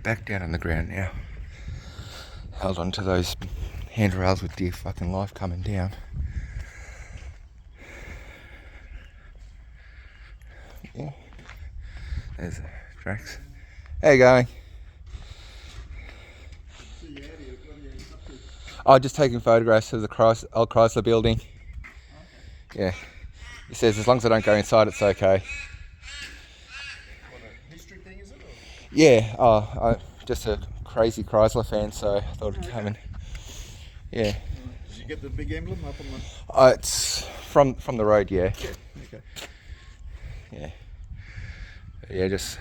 back down on the ground now. Held on to those handrails with dear fucking life coming down. Yeah. There's the tracks. How you going? Oh, just taking photographs of the old Chrysler building. Yeah. He says as long as I don't go inside, it's okay. What, a history thing, is it? Or? Yeah. I'm just a crazy Chrysler fan, so I thought I'd come and... Yeah. Did you get the big emblem up on the... It's from the road, yeah. Okay. Yeah. Yeah, just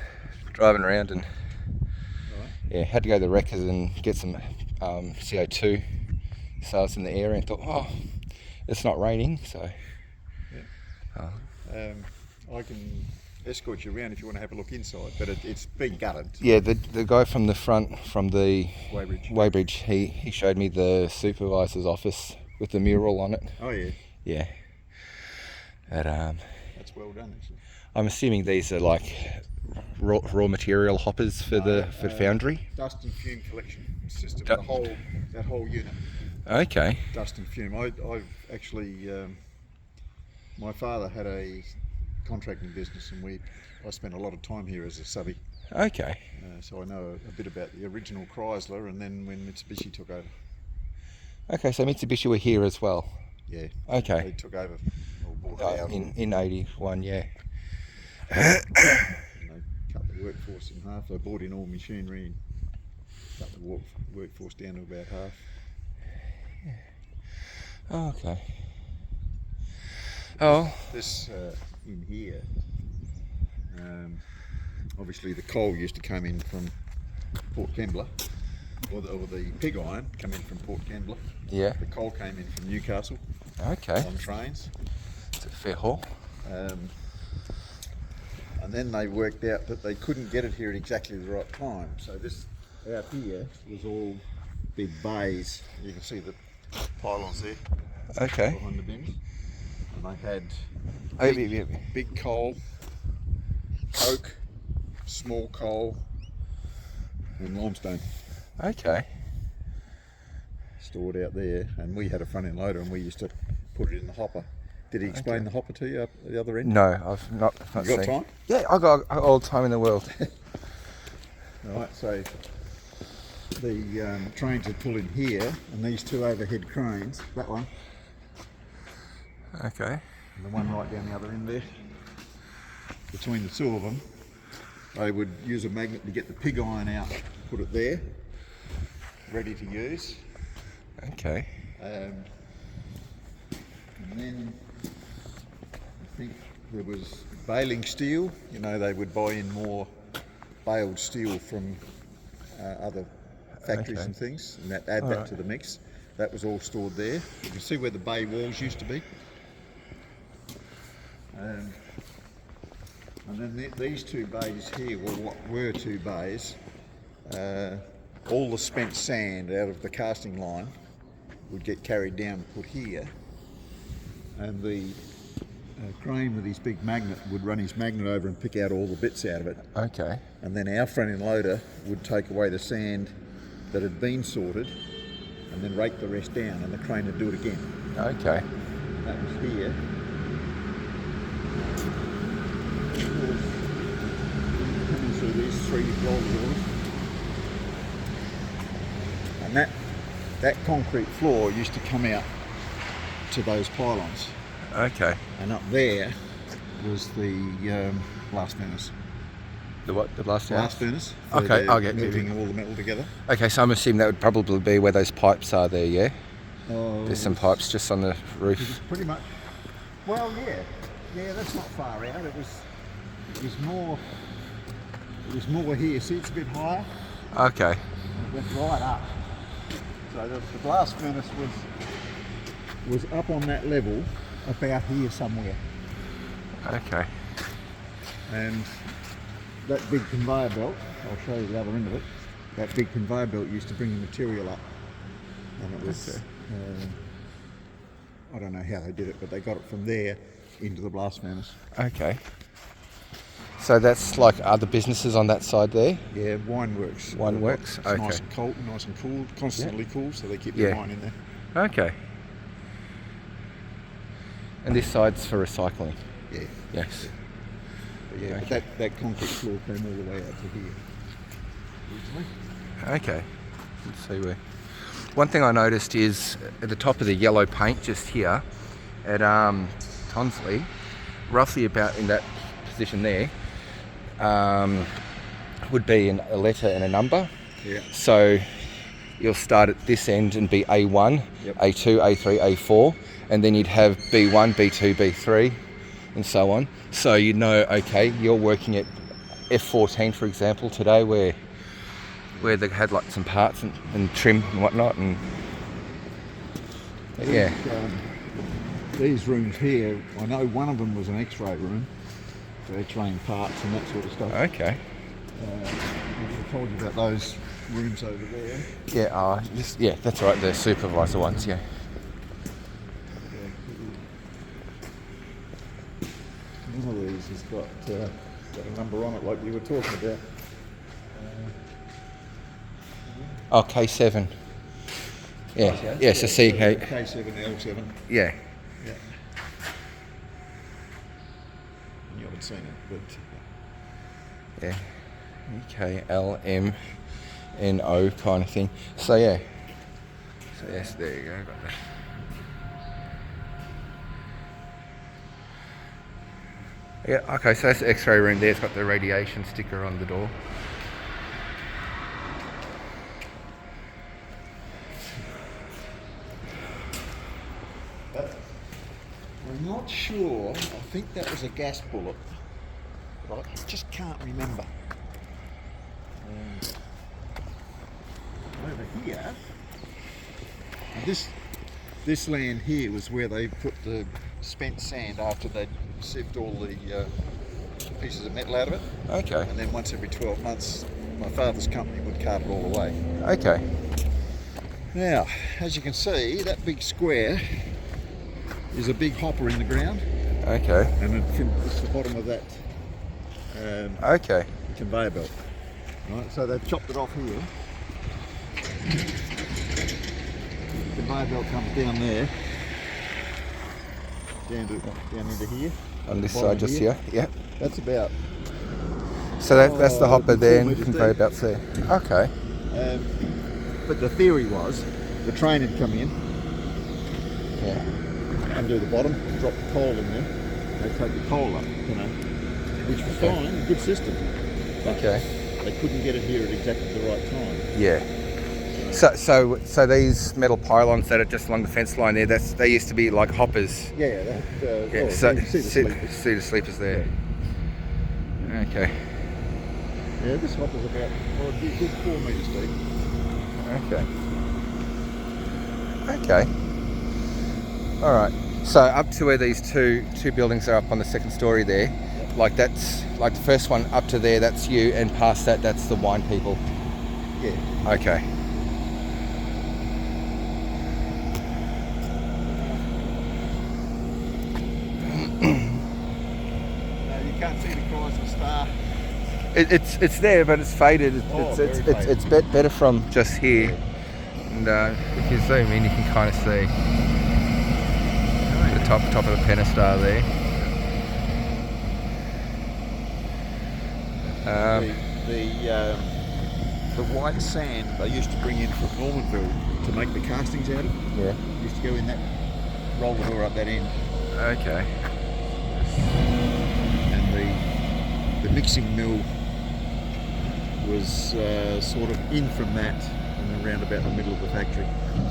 driving around and... Right. Yeah, had to go to the wreckers and get some CO2 so I was in the area and thought, oh, it's not raining, so... Yeah. I can escort you around if you want to have a look inside, but it's been gutted. Yeah, the guy from the front, from the Weighbridge, he showed me the supervisor's office with the mural on it. Oh yeah. Yeah. But, that's well done, actually. I'm assuming these are like raw material hoppers for the foundry? Dust and fume collection system, that whole unit. Okay. Dust and fume. I've actually, my father had a contracting business, and I spent a lot of time here as a subby. Okay. So I know a bit about the original Chrysler, and then when Mitsubishi took over. Okay, so Mitsubishi were here as well. Yeah. Okay. They took over, or bought it out. In 81, yeah. And they cut the workforce in half. They bought in all machinery and cut the workforce down to about half. Oh, okay. Oh. This in here, obviously the coal used to come in from Port Kembla, or the pig iron come in from Port Kembla. Yeah. The coal came in from Newcastle. Okay. On trains. It's a fair haul. And then they worked out that they couldn't get it here at exactly the right time. So this out here was all big bays. You can see the pylons there. Okay. Behind the bins. And they had big coal, coke, small coal, and limestone. Okay. Stored out there, and we had a front end loader, and we used to put it in the hopper. Did he explain the hopper to you up at the other end? No, I've not You got time? Yeah, I got all the time in the world. Right, so the trains would pull in here, and these two overhead cranes, that one, Okay. and the one right down the other end there, between the two of them, they would use a magnet to get the pig iron out, put it there, ready to use. Okay. And then I think there was baling steel. You know, they would buy in more baled steel from other factories and things, and add that to the mix. That was all stored there. You can see where the bay walls used to be. And then these two bays here were what were two bays. All the spent sand out of the casting line would get carried down and put here, and the crane with his big magnet would run his magnet over and pick out all the bits out of it. Okay. And then our front end loader would take away the sand that had been sorted and then rake the rest down, and the crane would do it again. Okay. That was here. Coming through these three roll doors. And that concrete floor used to come out to those pylons. Okay. And up there was the blast furnace. The what? The blast furnace? Blast furnace. Okay, I'll get melting all the metal together. Okay, so I'm assuming that would probably be where those pipes are there, yeah? Oh, There's some pipes just on the roof. Pretty much. Well, yeah, that's not far out. It was more here. See, it's a bit higher. Okay. It went right up. So the blast furnace was up on that level, about here somewhere. Okay. And that big conveyor belt, I'll show you the other end of it, that big conveyor belt used to bring the material up. And it was, I don't know how they did it, but they got it from there into the blast furnace. Okay. So that's like other businesses on that side there? Yeah, wine works. Wine works, It's okay. nice and cold, constantly cool, so they keep their wine in there. Okay. And this side's for recycling? Yeah. Yes. But yeah, Okay. but that concrete floor came all the way out to here originally. Okay. Let's see where. One thing I noticed is at the top of the yellow paint just here at Tonsley, roughly about in that position there, would be a letter and a number. Yeah. So you'll start at this end and be A1, Yep. A2, A3, A4, and then you'd have B1, B2, B3, and so on. So you know, okay, you're working at F14, for example, today, where they had like some parts and trim and whatnot, and yeah. These rooms here, I know one of them was an X-ray room for X-raying parts and that sort of stuff. Okay. I told you about those rooms over there. Yeah. Yeah, that's right. The supervisor ones. Yeah. One of these has got a number on it, like you were talking about. Oh, K7. Yeah. Yeah. So see how. K7, L7. Yeah. Yeah. You haven't seen it, but Yeah. KLMNO kind of thing. So yeah. So yes, there you go. Got that. Yeah. Okay. So that's the X-ray room. There, it's got the radiation sticker on the door. I'm not sure. I think that was a gas bullet, but I just can't remember. Over here, and this land here was where they put the spent sand after they'd sieved all the pieces of metal out of it. Okay. And then once every 12 months, my father's company would cart it all away. Okay. Now, as you can see, that big square is a big hopper in the ground, Okay. and it's the bottom of that Okay. conveyor belt. Right, so they've chopped it off here. The conveyor belt comes down there, down into here. On this Bottom side, just here. Yeah. That's about. So that's the hopper 4 there and metres conveyor deep. belts there. Okay. But the theory was the train had come in, Yeah. undo the bottom, drop the coal in there, they take the coal up, which was fine, a good system. But Okay. they couldn't get it here at exactly the right time. Yeah. So these metal pylons that are just along the fence line there, they used to be like hoppers. Yeah, that, Yeah. well, So you can see the sleepers. see the sleepers there. Okay. Yeah, this hopper's about a good 4 metres deep. Okay. Okay. All right. So up to where these two buildings are up on the second story there, like that's like the first one up to there. That's you, and past that, that's the wine people. Yeah. Okay. No, you can't see the chrysler star. It's there, but it's faded. It's better from just here. And if you zoom in, you can kind of see the top of the Pentastar there. The white sand they used to bring in from Normanville to make the castings out of. Yeah. Used to go in that roller door up that end, Okay. and the mixing mill was sort of in from that and then round about the middle of the factory.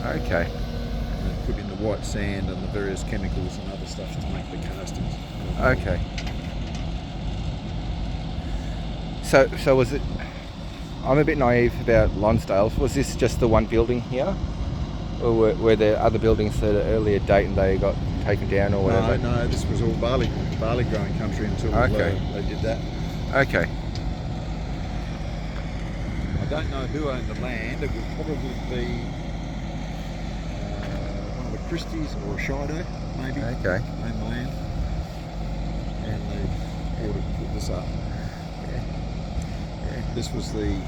Okay. And they put in the white sand and the various chemicals and other stuff to make the castings. Okay. So was it? I'm a bit naive about Lonsdale. Was this just the one building here, or were there other buildings at an earlier date and they got taken down or whatever? No, this was all barley growing country until Okay. they did that. Okay. I don't know who owned the land. It would probably be one of the Christies or a Shido, maybe. Okay. Owned the land, and they ordered to put this up. This was the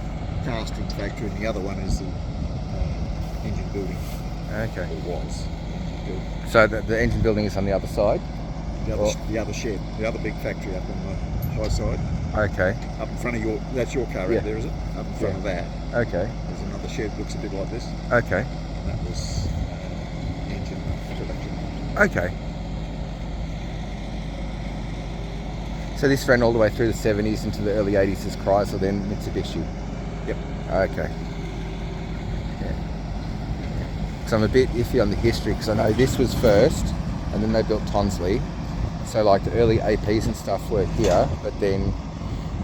casting factory, and the other one is the engine building. Okay. Or was engine building. So the engine building is on the other side? The other shed, the other big factory up on the high side. Okay. Up in front of that's your car Yeah. right there, is it? Up in front of that. Okay. There's another shed, looks a bit like this. Okay. And that was engine production. Okay. So this ran all the way through the 70s into the early 80s as Chrysler, then Mitsubishi. Yep. Okay. Yeah. So I'm a bit iffy on the history because I know this was first, and then they built Tonsley. So like the early APs and stuff were here, but then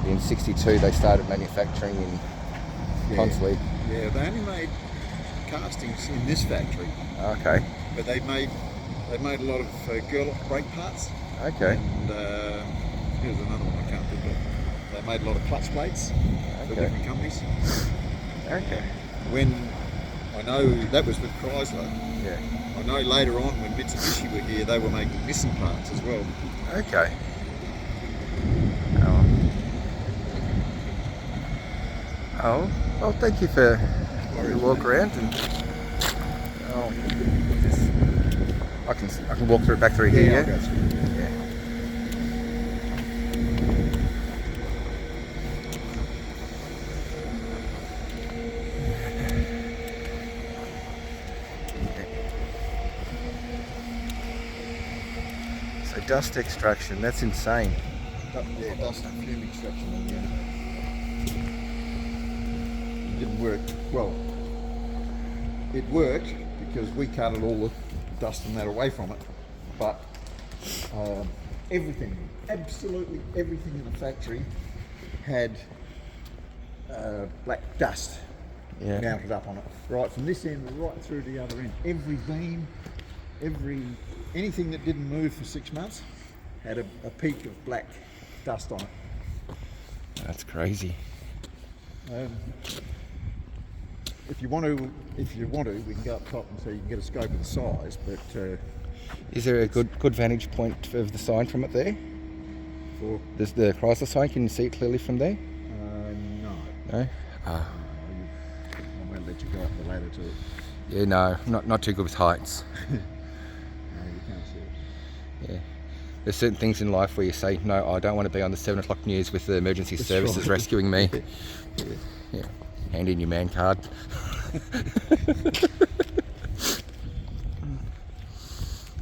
in '62 they started manufacturing in Tonsley. Yeah, they only made castings in this factory, Okay. but they made a lot of Gerlock brake parts. Okay. And here's another one I can't think of. They made a lot of clutch plates for Okay. different companies. Okay. When I know that was with Chrysler. Yeah. I know later on when Mitsubishi were here, they were making Nissan parts as well. Okay. Oh. Oh. Well, thank you for your walk around, and I can walk through back through here. I'll go through. Yeah. So dust extraction, that's insane. Yeah, dust and fume extraction in the unit. It didn't work. Well, it worked because we carted all the dust and that away from it. But everything, absolutely everything in the factory had black dust mounted up on it. Right from this end right through to the other end. Every beam, anything that didn't move for 6 months had a peak of black dust on it. That's crazy. If you want to, we can go up top and so you can get a scope of the size. But Is there a good vantage point of the sign from it there? for There's the Chrysler sign. Can you see it clearly from there? no, No. Ah. I'm going to let you go up the ladder to it. Yeah. No. Not too good with heights. No, you can't see it. Yeah. There's certain things in life where you say, no, I don't want to be on the 7 o'clock news with the emergency services right. rescuing me. Yeah. Hand in your man card.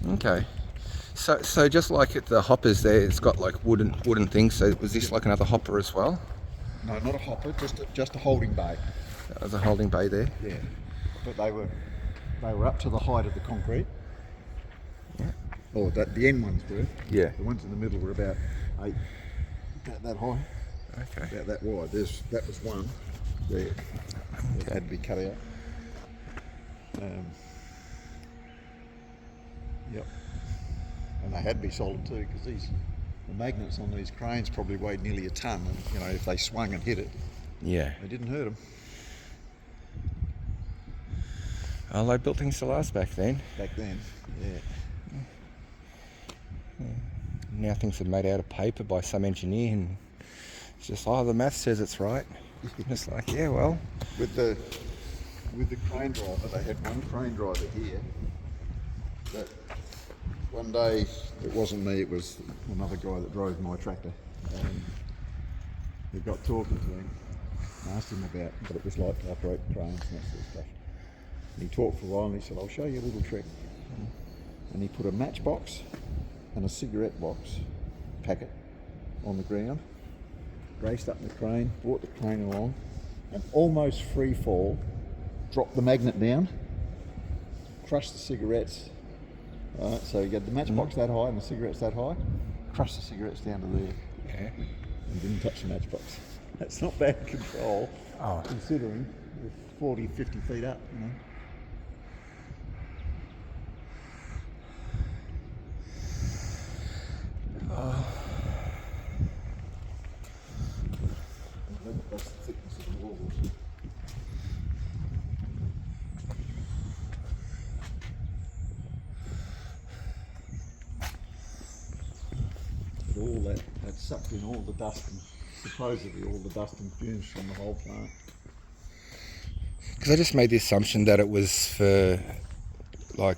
Okay. So just like at the hoppers there, it's got like wooden things. So was this like another hopper as well? No, not a hopper, just a holding bay. That was a holding bay there. Yeah, but they were up to the height of the concrete. Yeah. Or the end ones were. Yeah. The ones in the middle were about that high. Okay. About that wide. That was one there. It had to be cut out. Yep. And they had to be solid too, because the magnets on these cranes probably weighed nearly a ton. And if they swung and hit it, Yeah. they didn't hurt them. Oh, they built things to last back then. Back then, yeah. Now things are made out of paper by some engineer, and it's just, the math says it's right. It's like, yeah, well. With the crane driver, they had one crane driver here that one day, it wasn't me, it was another guy that drove my tractor. We got talking to him, and asked him about what it was like to operate cranes and that sort of stuff. And he talked for a while and he said, I'll show you a little trick. And he put a matchbox and a cigarette box packet on the ground, raced up the crane, brought the crane along, and almost free fall, dropped the magnet down, crushed the cigarettes. Right, so you got the matchbox that high and the cigarettes that high, crushed the cigarettes down to there. Yeah. And didn't touch the matchbox. That's not bad control, considering we're 40, 50 feet up, That's the thickness of the walls. But all that sucked in all the dust and supposedly all the dust and fumes from the whole plant. Because I just made the assumption that it was for like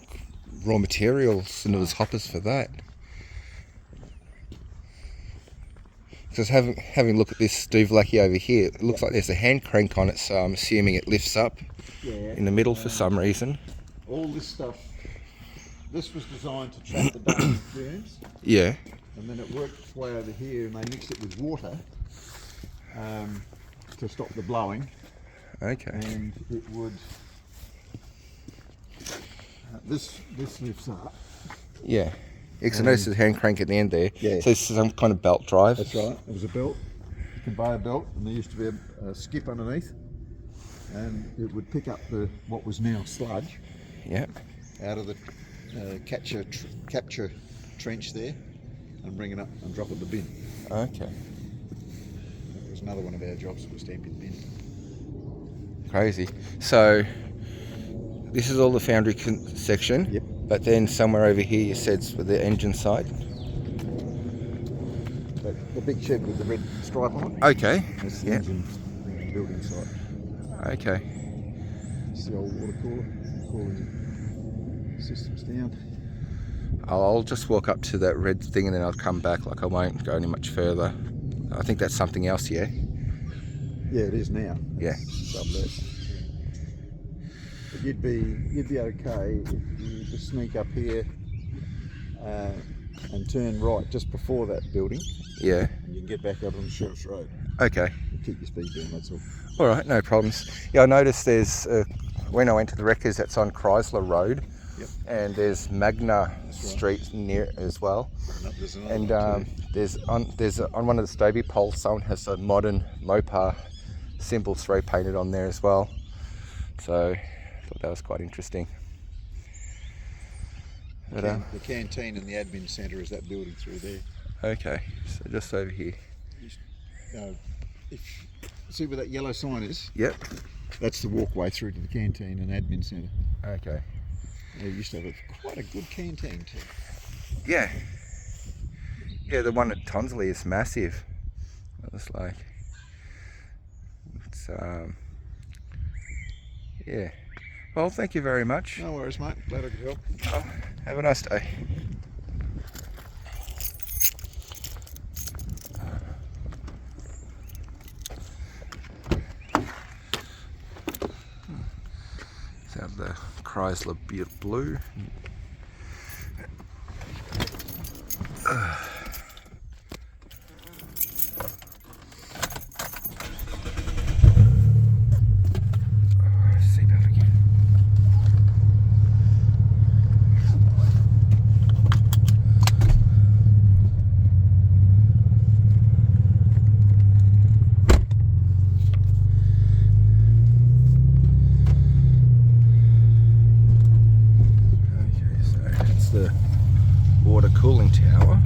raw materials and it was hoppers for that. Because having a look at this Duvlaki over here, it looks like there's a hand crank on it, so I'm assuming it lifts up in the middle for some reason. All this stuff, this was designed to trap the dust and fumes. Yeah. And then it worked its way over here, and they mixed it with water to stop the blowing. Okay. And it would. This lifts up. Yeah. Because I noticed the hand crank at the end there. Yeah. So it's some kind of belt drive. That's right. It was a belt, conveyor belt, and there used to be a skip underneath, and it would pick up what was now sludge. Yeah. Out of the capture trench there, and bring it up and drop it in the bin. Okay. That was another one of our jobs, was to empty the bin. Crazy. So this is all the foundry section. Yep. But then somewhere over here you said's for the engine side. The big shed with the red stripe on it. Okay. That's the engine building site. Okay. It's the old water cooling systems down. I'll just walk up to that red thing and then I'll come back. Like I won't go any much further. I think that's something else, yeah? Yeah, it is now. Yeah. Sublet. But you'd be okay if you just sneak up here and turn right just before that building. Yeah. And you can get back up on the Sheriff's Road. Okay. Keep your speed down, that's all. All right, no problems. Yeah, I noticed there's, when I went to the Wreckers, that's on Chrysler Road. Yep. And there's Magna Street near as well. No, there's another one too. there's on one of the Stovey poles, someone has a modern Mopar symbol spray painted on there as well. So I thought that was quite interesting. But, The canteen and the admin centre is that building through there. okay, so just over here. See where that yellow sign is? Yep. That's the walkway through to the canteen and admin centre. Okay. Yeah, we used to have quite a good canteen too. Yeah. Yeah, the one at Tonsley is massive. It was like, it's yeah. Well, thank you very much. No worries, mate. Glad I could help. Oh, have a nice day. So the Chrysler Blue. Seatbelt again. Okay, so it's the water cooling tower.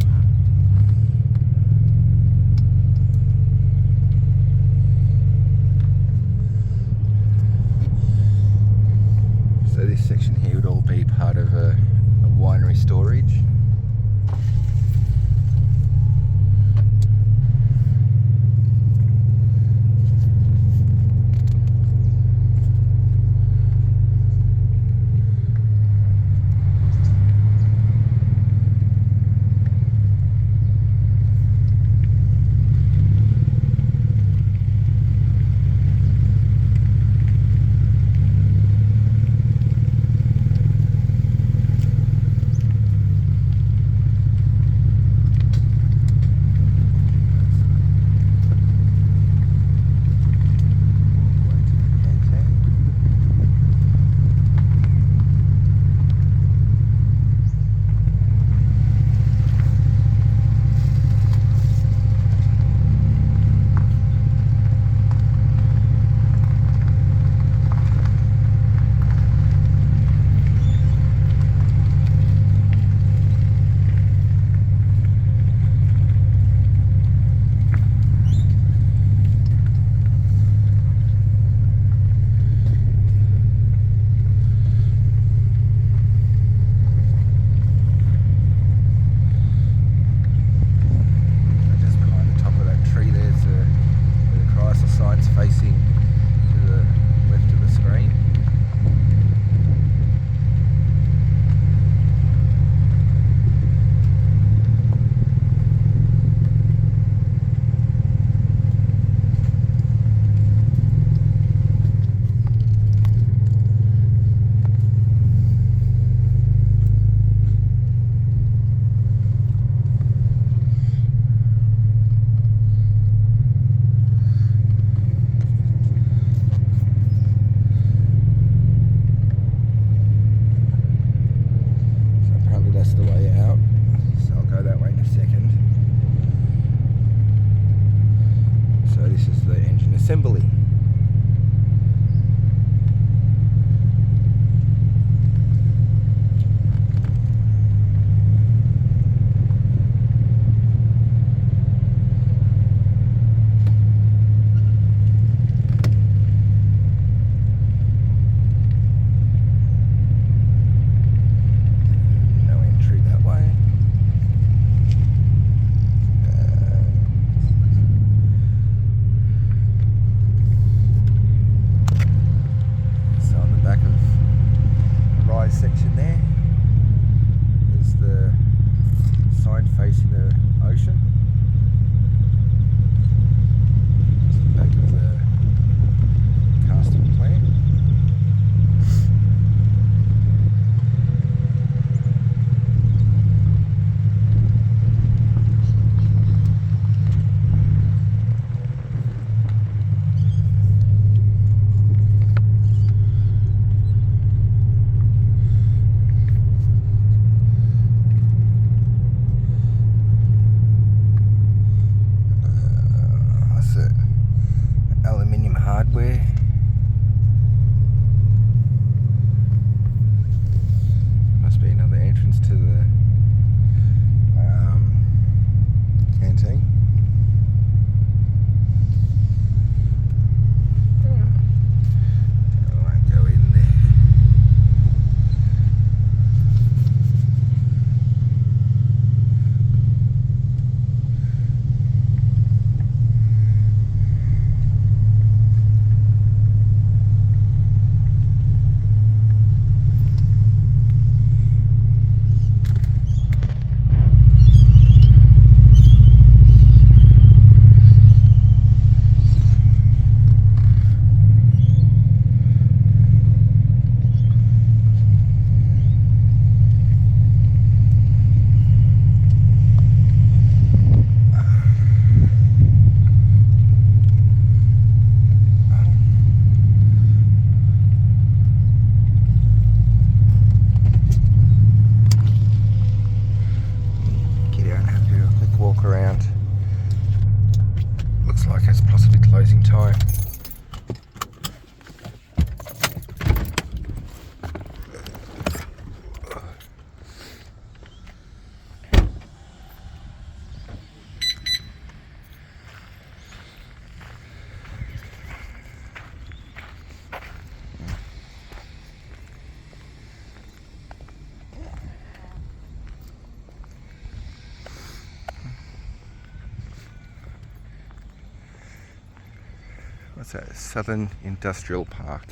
What's that? Southern Industrial Park.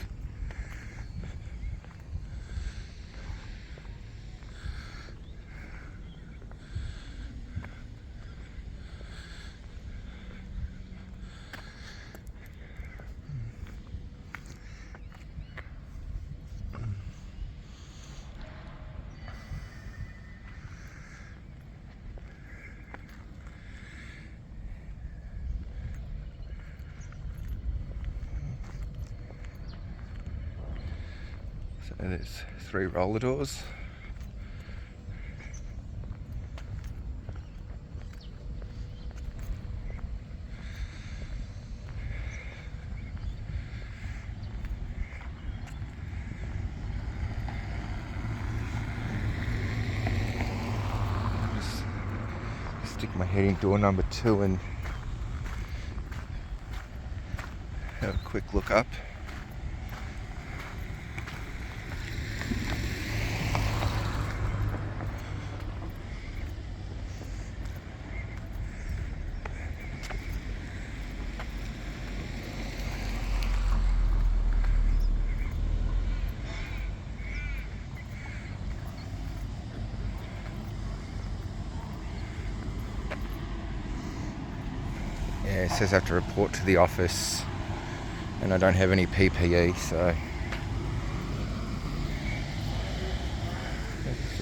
So there's 3 roller doors. Just stick my head in door number 2 and have a quick look up. Yeah, it says I have to report to the office, and I don't have any PPE, so it's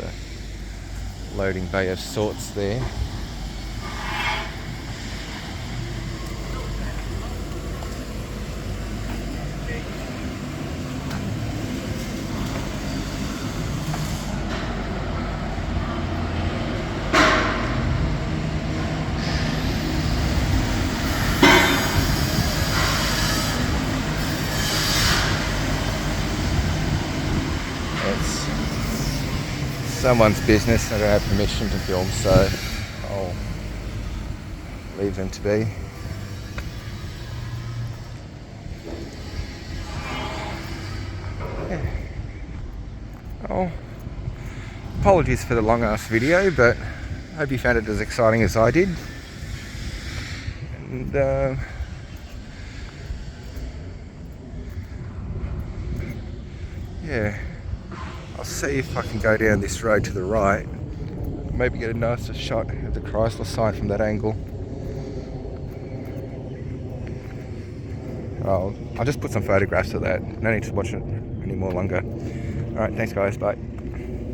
a loading bay of sorts there. It's someone's business. I don't have permission to film, so I'll leave them to be. Yeah. Oh, apologies for the long ass video, but I hope you found it as exciting as I did. And yeah, I'll see if I can go down this road to the right, maybe get a nicer shot of the Chrysler sign from that angle. I'll just put some photographs of that. No need to watch it any more longer. Alright, thanks guys, bye.